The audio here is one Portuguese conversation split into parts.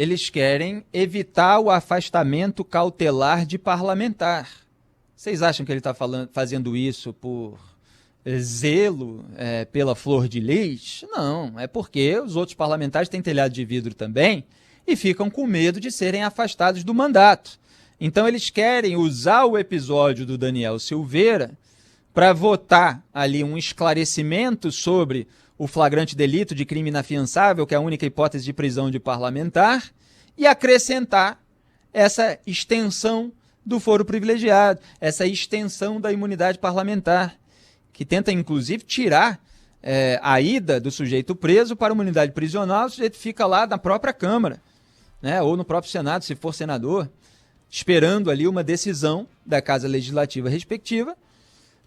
Eles querem evitar o afastamento cautelar de parlamentar. Vocês acham que ele está fazendo isso por zelo pela flor de lis? Não, é porque os outros parlamentares têm telhado de vidro também e ficam com medo de serem afastados do mandato. Então eles querem usar o episódio do Daniel Silveira para votar ali um esclarecimento sobre o flagrante delito de crime inafiançável, que é a única hipótese de prisão de parlamentar, e acrescentar essa extensão do foro privilegiado, essa extensão da imunidade parlamentar, que tenta, inclusive, tirar a ida do sujeito preso para uma unidade prisional, o sujeito fica lá na própria Câmara, né, ou no próprio Senado, se for senador, esperando ali uma decisão da Casa Legislativa respectiva,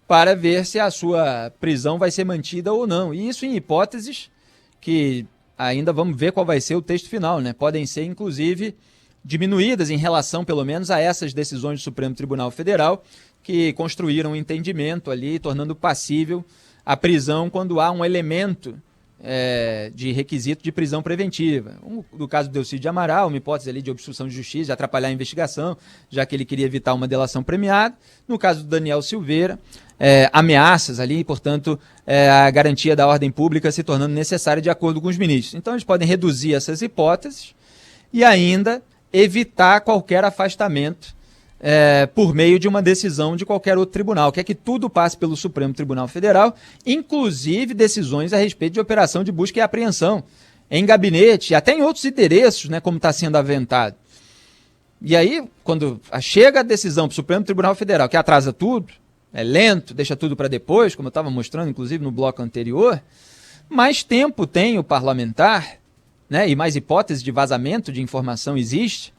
para ver se a sua prisão vai ser mantida ou não. E isso em hipóteses que ainda vamos ver qual vai ser o texto final, né? Podem ser, inclusive, diminuídas em relação, pelo menos, a essas decisões do Supremo Tribunal Federal, que construíram um entendimento ali, tornando passível a prisão quando há um elemento de requisito de prisão preventiva. No caso do Delcídio de Amaral, uma hipótese ali de obstrução de justiça, de atrapalhar a investigação, já que ele queria evitar uma delação premiada. No caso do Daniel Silveira, ameaças ali, portanto, a garantia da ordem pública se tornando necessária de acordo com os ministros. Então, eles podem reduzir essas hipóteses e ainda evitar qualquer afastamento por meio de uma decisão de qualquer outro tribunal, que é que tudo passe pelo Supremo Tribunal Federal, inclusive decisões a respeito de operação de busca e apreensão em gabinete, até em outros endereços, né, como está sendo aventado. E aí, quando chega a decisão para o Supremo Tribunal Federal, que atrasa tudo, é lento, deixa tudo para depois, como eu estava mostrando, inclusive, no bloco anterior, mais tempo tem o parlamentar, né, e mais hipótese de vazamento de informação existe,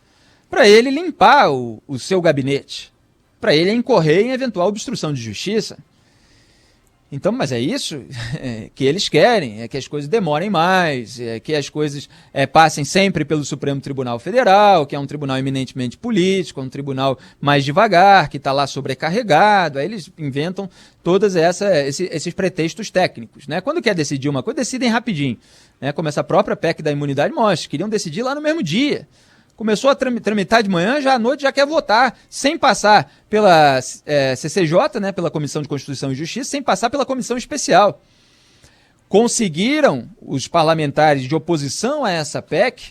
para ele limpar o seu gabinete, para ele incorrer em eventual obstrução de justiça. Então, mas é isso que eles querem, é que as coisas demorem mais, é que as coisas passem sempre pelo Supremo Tribunal Federal, que é um tribunal eminentemente político, um tribunal mais devagar, que está lá sobrecarregado. Aí eles inventam todos esses pretextos técnicos, né? Quando quer decidir uma coisa, decidem rapidinho, né? Como essa própria PEC da imunidade mostra, queriam decidir lá no mesmo dia. Começou a tramitar de manhã, já à noite já quer votar, sem passar pela CCJ, né, pela Comissão de Constituição e Justiça, sem passar pela Comissão Especial. Conseguiram os parlamentares de oposição a essa PEC,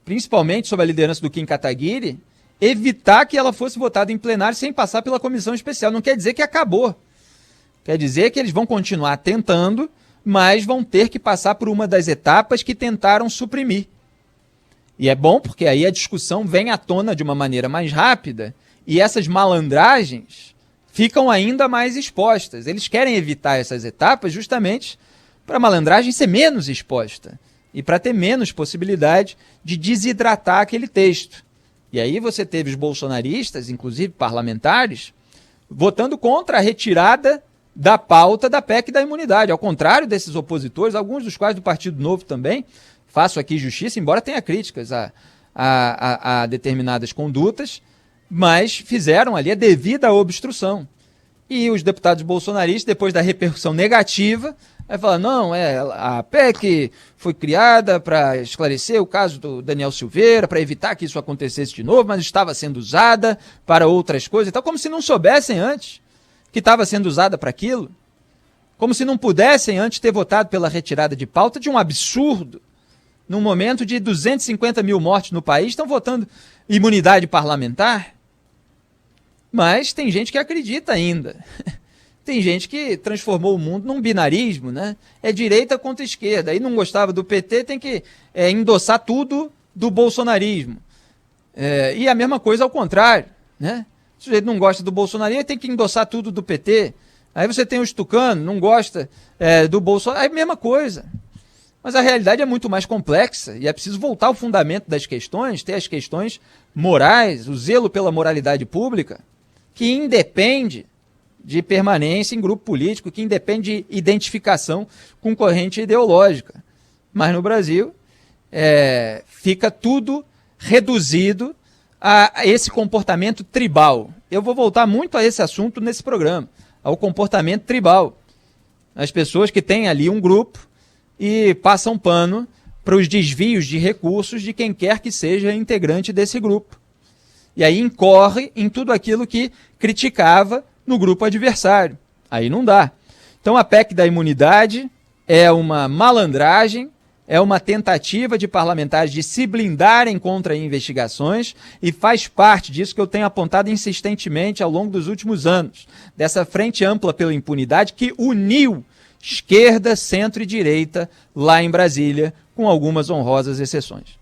principalmente sob a liderança do Kim Kataguiri, evitar que ela fosse votada em plenário sem passar pela Comissão Especial. Não quer dizer que acabou. Quer dizer que eles vão continuar tentando, mas vão ter que passar por uma das etapas que tentaram suprimir. E é bom porque aí a discussão vem à tona de uma maneira mais rápida e essas malandragens ficam ainda mais expostas. Eles querem evitar essas etapas justamente para a malandragem ser menos exposta e para ter menos possibilidade de desidratar aquele texto. E aí você teve os bolsonaristas, inclusive parlamentares, votando contra a retirada da pauta da PEC da imunidade. Ao contrário desses opositores, alguns dos quais do Partido Novo também, faço aqui justiça, embora tenha críticas a determinadas condutas, mas fizeram ali a devida obstrução. E os deputados bolsonaristas, depois da repercussão negativa, vai falar, não, a PEC foi criada para esclarecer o caso do Daniel Silveira, para evitar que isso acontecesse de novo, mas estava sendo usada para outras coisas, então como se não soubessem antes que estava sendo usada para aquilo, como se não pudessem antes ter votado pela retirada de pauta de um absurdo. Num momento de 250 mil mortes no país, estão votando imunidade parlamentar? Mas tem gente que acredita ainda. Tem gente que transformou o mundo num binarismo, né? É direita contra esquerda. Aí não gostava do PT, tem que endossar tudo do bolsonarismo. E a mesma coisa ao contrário, né? Se o sujeito não gosta do bolsonarismo, tem que endossar tudo do PT. Aí você tem os tucanos, não gosta do Bolsonaro, é a mesma coisa. Mas a realidade é muito mais complexa e é preciso voltar ao fundamento das questões, ter as questões morais, o zelo pela moralidade pública, que independe de permanência em grupo político, que independe de identificação com corrente ideológica. Mas no Brasil fica tudo reduzido a esse comportamento tribal. Eu vou voltar muito a esse assunto nesse programa, ao comportamento tribal. As pessoas que têm ali um grupo e passam pano para os desvios de recursos de quem quer que seja integrante desse grupo. E aí incorre em tudo aquilo que criticava no grupo adversário. Aí não dá. Então a PEC da imunidade é uma malandragem, é uma tentativa de parlamentares de se blindarem contra investigações e faz parte disso que eu tenho apontado insistentemente ao longo dos últimos anos, dessa frente ampla pela impunidade que uniu esquerda, centro e direita lá em Brasília, com algumas honrosas exceções.